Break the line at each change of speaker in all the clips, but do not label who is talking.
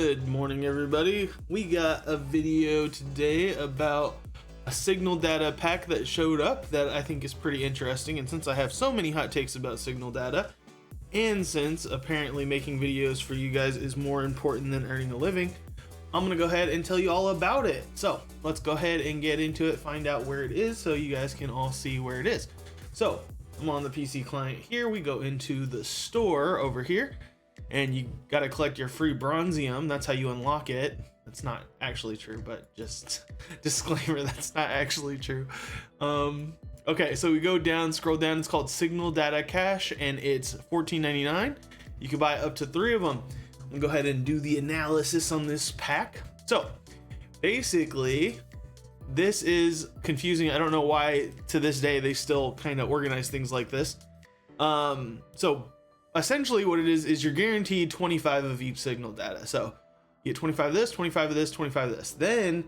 Good morning, everybody. We got a video today about a signal data pack that showed up that I think is pretty interesting. And since I have so many hot takes about signal data, and since apparently making videos for you guys is more important than earning a living, I'm gonna go ahead and tell you all about it. So let's go ahead and get into it, find out where it is so you guys can all see where it is. So I'm on the PC client here. We go into the store over here, and you got to collect your free bronzium. That's how you unlock it. That's not actually true, but just disclaimer, that's not actually true. Okay, so we go down, scroll down. It's called Signal Data Cache, and it's $14.99. You can buy up to 3 of them. I'm gonna go ahead and do the analysis on this pack. So basically, this is confusing. I don't know why to this day they still kind of organize things like this. So essentially what it is you're guaranteed 25 of each signal data. So you get 25 of this, 25 of this, 25 of this. Then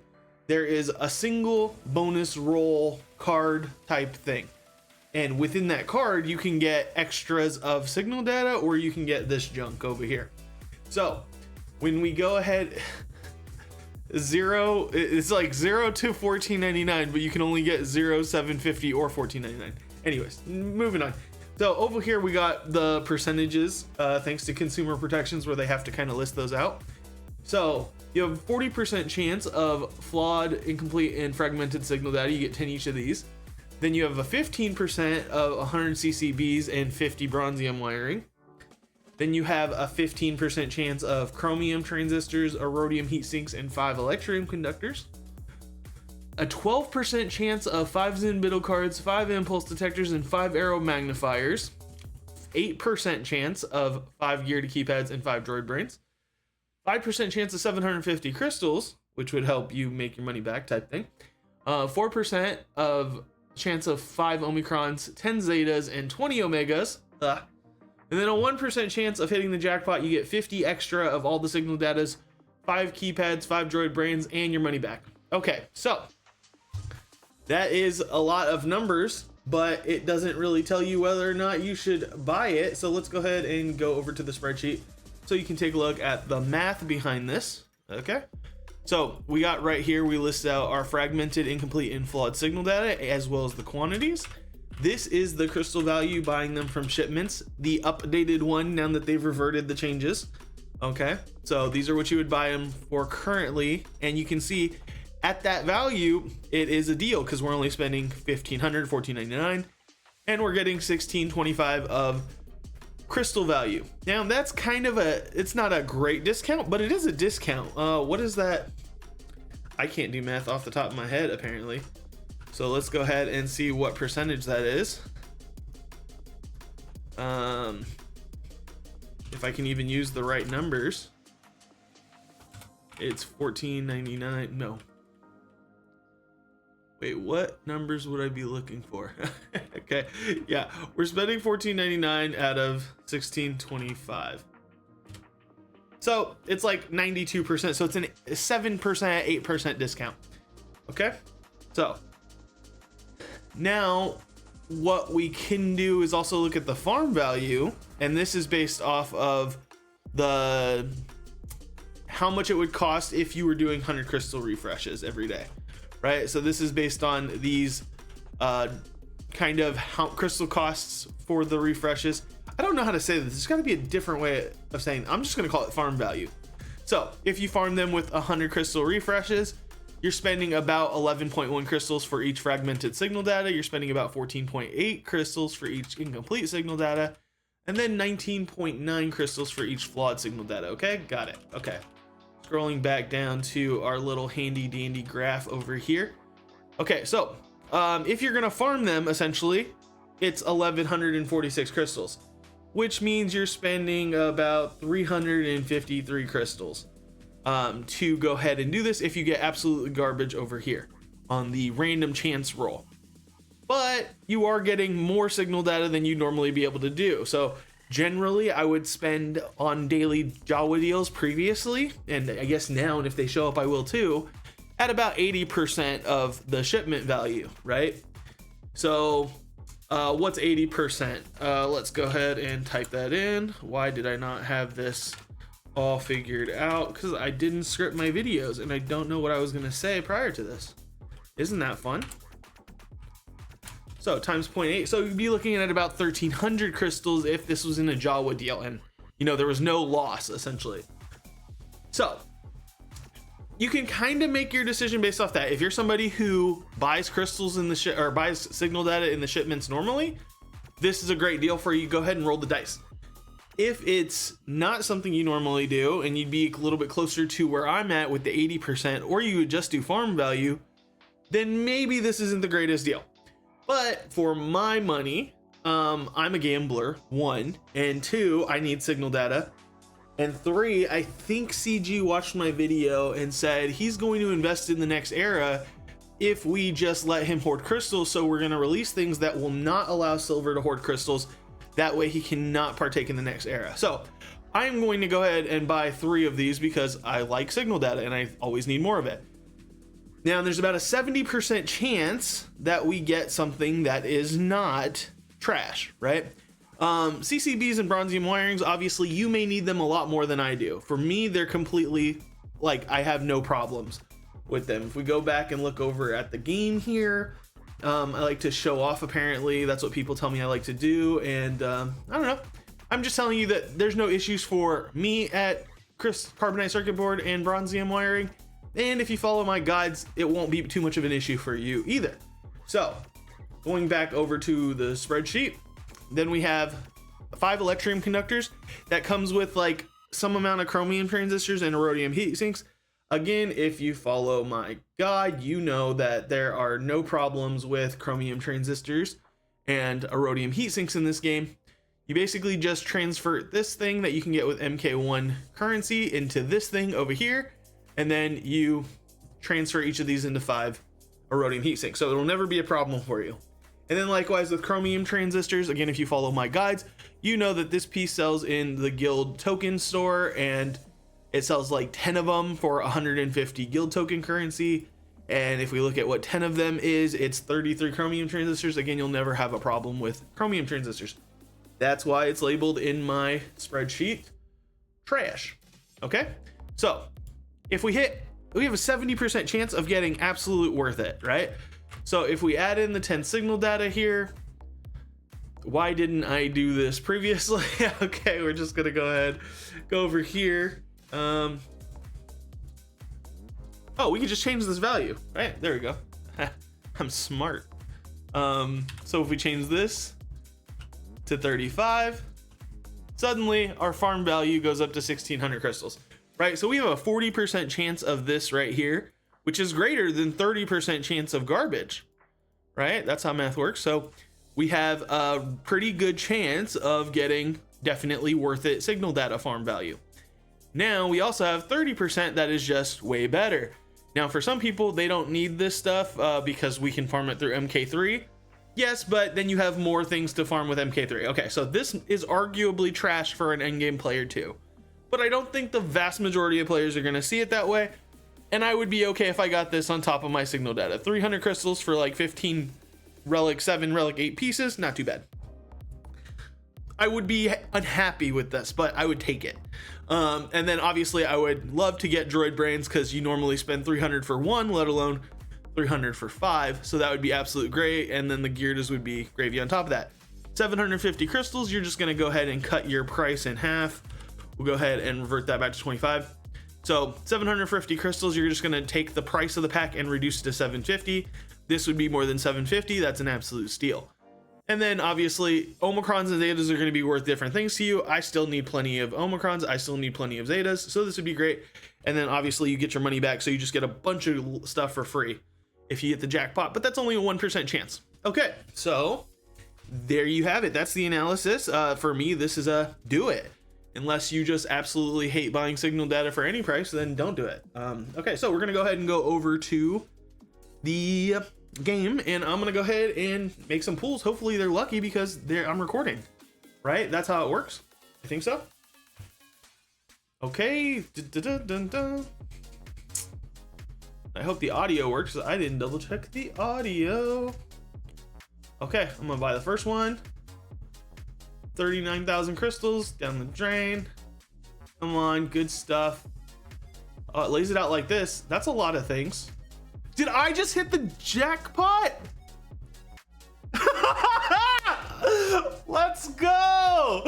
there is a single bonus roll card type thing. And within that card, you can get extras of signal data, or you can get this junk over here. So when we go ahead, it's like 0 to $14.99, but you can only get 0, $7.50 or $14.99. Anyways, moving on. So over here we got the percentages, thanks to consumer protections, where they have to kind of list those out. So you have a 40% chance of flawed, incomplete, and fragmented signal data. You get 10 each of these. Then you have a 15% of 100 CCBs and 50 bronzium wiring. Then you have a 15% chance of chromium transistors, a rhodium heat sinks, and 5 electrium conductors. A 12% chance of 5 Zen-Biddle cards, 5 impulse detectors, and 5 arrow magnifiers. 8% chance of 5 gear to keypads and 5 droid brains. 5% chance of 750 crystals, which would help you make your money back type thing. 4% of chance of 5 omicrons, 10 zetas, and 20 omegas. And then a 1% chance of hitting the jackpot. You get 50 extra of all the signal datas, 5 keypads, 5 droid brains, and your money back. Okay, so that is a lot of numbers, but it doesn't really tell you whether or not you should buy it. So let's go ahead and go over to the spreadsheet so you can take a look at the math behind this. Okay, so we got right here, we list out our fragmented, incomplete, and flawed signal data, as well as the quantities. This is the crystal value buying them from shipments, the updated one now that they've reverted the changes. Okay, so these are what you would buy them for currently, and you can see at that value, it is a deal because we're only spending $1,500, $14.99, and we're getting $16.25 of crystal value. Now that's kind of it's not a great discount, but it is a discount. What is that? I can't do math off the top of my head apparently. So let's go ahead and see what percentage that is. If I can even use the right numbers. It's $14.99. No. Wait, what numbers would I be looking for? Okay, yeah, we're spending $14.99 out of $16.25. So it's like 92%. So it's a 7%, 8% discount. Okay, so now what we can do is also look at the farm value, and this is based off of how much it would cost if you were doing 100 crystal refreshes every day. Right, so this is based on these kind of how crystal costs for the refreshes. I don't know how to say this. There's got to be a different way of saying. I'm just going to call it farm value. So if you farm them with 100 crystal refreshes, you're spending about 11.1 crystals for each fragmented signal data. You're spending about 14.8 crystals for each incomplete signal data, and then 19.9 crystals for each flawed signal data. Okay, got it. Okay. Scrolling back down to our little handy dandy graph over here. Okay, so if you're gonna farm them, essentially, it's 1,146 crystals, which means you're spending about 353 crystals to go ahead and do this if you get absolutely garbage over here on the random chance roll. But you are getting more signal data than you'd normally be able to do. So generally, I would spend on daily Jawa deals previously, and I guess now, and if they show up, I will too, at about 80% of the shipment value, right? So what's 80%? Let's go ahead and type that in. Why did I not have this all figured out because I didn't script my videos and I don't know what I was gonna say prior to this. Isn't that fun? So times 0.8, so you'd be looking at about 1,300 crystals if this was in a Jawa deal and there was no loss essentially. So you can kind of make your decision based off that. If you're somebody who buys crystals in the or buys signal data in the shipments normally, this is a great deal for you. Go ahead and roll the dice. If it's not something you normally do and you'd be a little bit closer to where I'm at with the 80%, or you would just do farm value, then maybe this isn't the greatest deal. But for my money, I'm a gambler, 1, and 2, I need signal data, and 3, I think CG watched my video and said he's going to invest in the next era if we just let him hoard crystals. So we're going to release things that will not allow silver to hoard crystals. That way he cannot partake in the next era. So I'm going to go ahead and buy 3 of these because I like signal data and I always need more of it. Now there's about a 70% chance that we get something that is not trash, right? CCBs and bronzium wirings, obviously you may need them a lot more than I do. For me, they're completely, like, I have no problems with them. If we go back and look over at the game here, I like to show off, apparently. That's what people tell me I like to do, and I don't know. I'm just telling you that there's no issues for me at carbonite circuit board and bronzium wiring. And if you follow my guides, it won't be too much of an issue for you either. So going back over to the spreadsheet, then we have 5 electrium conductors that comes with like some amount of chromium transistors and rhodium heat sinks. Again, if you follow my guide, you know that there are no problems with chromium transistors and rhodium heat sinks in this game. You basically just transfer this thing that you can get with MK1 currency into this thing over here, and then you transfer each of these into 5 rhodium heat sinks. So it'll never be a problem for you. And then likewise with chromium transistors, again, if you follow my guides, you know that this piece sells in the guild token store, and it sells like 10 of them for 150 guild token currency. And if we look at what 10 of them is, it's 33 chromium transistors. Again, you'll never have a problem with chromium transistors. That's why it's labeled in my spreadsheet trash. Okay, so if we have a 70% chance of getting absolute worth it, right? So if we add in the 10 signal data here, why didn't I do this previously? Okay, we're just gonna go ahead, go over here. Oh, we can just change this value, right? There we go. I'm smart. So if we change this to 35, suddenly our farm value goes up to 1,600 crystals, right? So we have a 40% chance of this right here, which is greater than 30% chance of garbage, right? That's how math works. So we have a pretty good chance of getting definitely worth it signal data farm value. Now we also have 30% that is just way better. Now for some people, they don't need this stuff because we can farm it through MK3. Yes, but then you have more things to farm with MK3. Okay, so this is arguably trash for an endgame player too. But I don't think the vast majority of players are gonna see it that way. And I would be okay if I got this on top of my signal data. 300 crystals for like 15 relic 7, relic 8 pieces, not too bad. I would be unhappy with this, but I would take it. And then obviously I would love to get droid brains because you normally spend 300 for 1, let alone 300 for 5. So that would be absolute great. And then the Geardas would be gravy on top of that. 750 crystals, you're just gonna go ahead and cut your price in half. We'll go ahead and revert that back to 25. So 750 crystals, you're just gonna take the price of the pack and reduce it to 750. This would be more than 750, that's an absolute steal. And then obviously Omicrons and Zetas are going to be worth different things to you. I still need plenty of Omicrons, I still need plenty of Zetas, so this would be great. And then obviously you get your money back, so you just get a bunch of stuff for free if you hit the jackpot, but that's only a 1% chance. Okay, so there you have it. That's the analysis. For me, this is a do it. Unless you just absolutely hate buying signal data for any price, then don't do it. Okay, so we're gonna go ahead and go over to the game, and I'm gonna go ahead and make some pulls. Hopefully they're lucky because I'm recording, right? That's how it works. I think so. Okay. I hope the audio works. I didn't double check the audio. Okay, I'm gonna buy the first one. 39,000 crystals down the drain. Come on, good stuff. Oh, it lays it out like this. That's a lot of things. Did I just hit the jackpot? Let's go.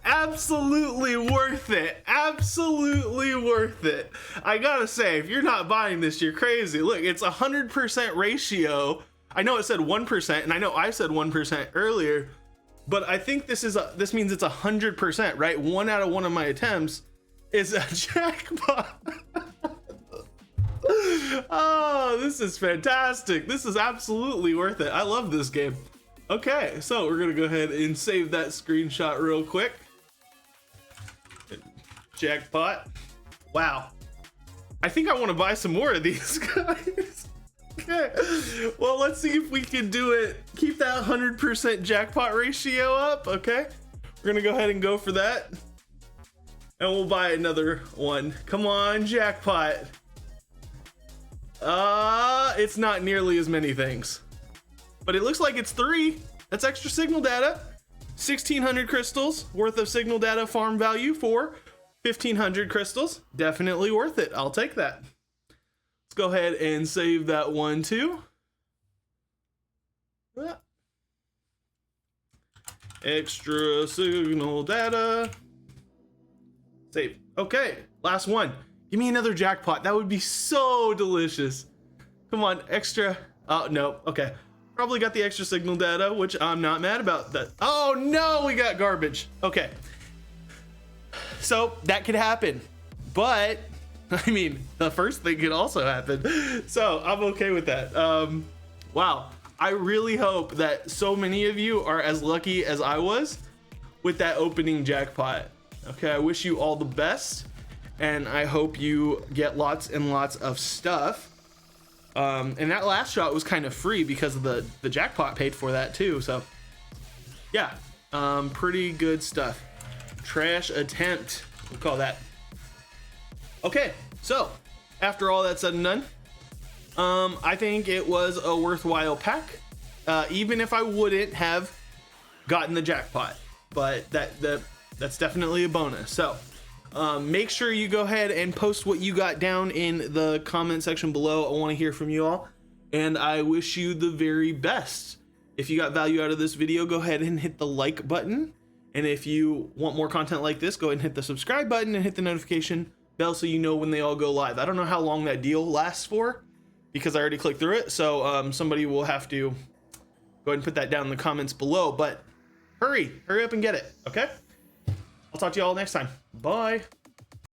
Absolutely worth it. Absolutely worth it. I gotta say, if you're not buying this, you're crazy. Look, it's 100% ratio. I know it said 1%, and I know I said 1% earlier, but I think this means it's 100%, right? 1 out of 1 of my attempts is a jackpot. Oh, this is fantastic. This is absolutely worth it. I love this game. Okay, so we're gonna go ahead and save that screenshot real quick. Jackpot. Wow. I think I want to buy some more of these guys. Okay, well, let's see if we can do it. Keep that 100% jackpot ratio up. Okay, we're gonna go ahead and go for that, and we'll buy another one. Come on, jackpot. It's not nearly as many things, but it looks like it's 3. That's extra signal data. 1,600 crystals worth of signal data farm value for 1,500 crystals. Definitely worth it. I'll take that. Let's go ahead and save that one too. Extra signal data. Save. Okay, last one. Give me another jackpot. That would be so delicious. Come on, extra. Oh, no. Okay. Probably got the extra signal data, which I'm not mad about that. Oh, no, we got garbage. Okay. So that could happen. But, I mean, the first thing could also happen. So I'm okay with that. Wow. I really hope that so many of you are as lucky as I was with that opening jackpot. Okay, I wish you all the best, and I hope you get lots and lots of stuff. And that last shot was kind of free because of the jackpot paid for that too. So yeah, pretty good stuff. Trash attempt, we'll call that. Okay, so after all that said and done, I think it was a worthwhile pack, even if I wouldn't have gotten the jackpot, but that's definitely a bonus. So make sure you go ahead and post what you got down in the comment section below. I want to hear from you all, and I wish you the very best. If you got value out of this video, go ahead and hit the like button, and if you want more content like this, go ahead and hit the subscribe button and hit the notification bell so you know when they all go live. I don't know how long that deal lasts for because I already clicked through it, so somebody will have to go ahead and put that down in the comments below, but hurry up and get it. Okay, I'll talk to you all next time. Bye.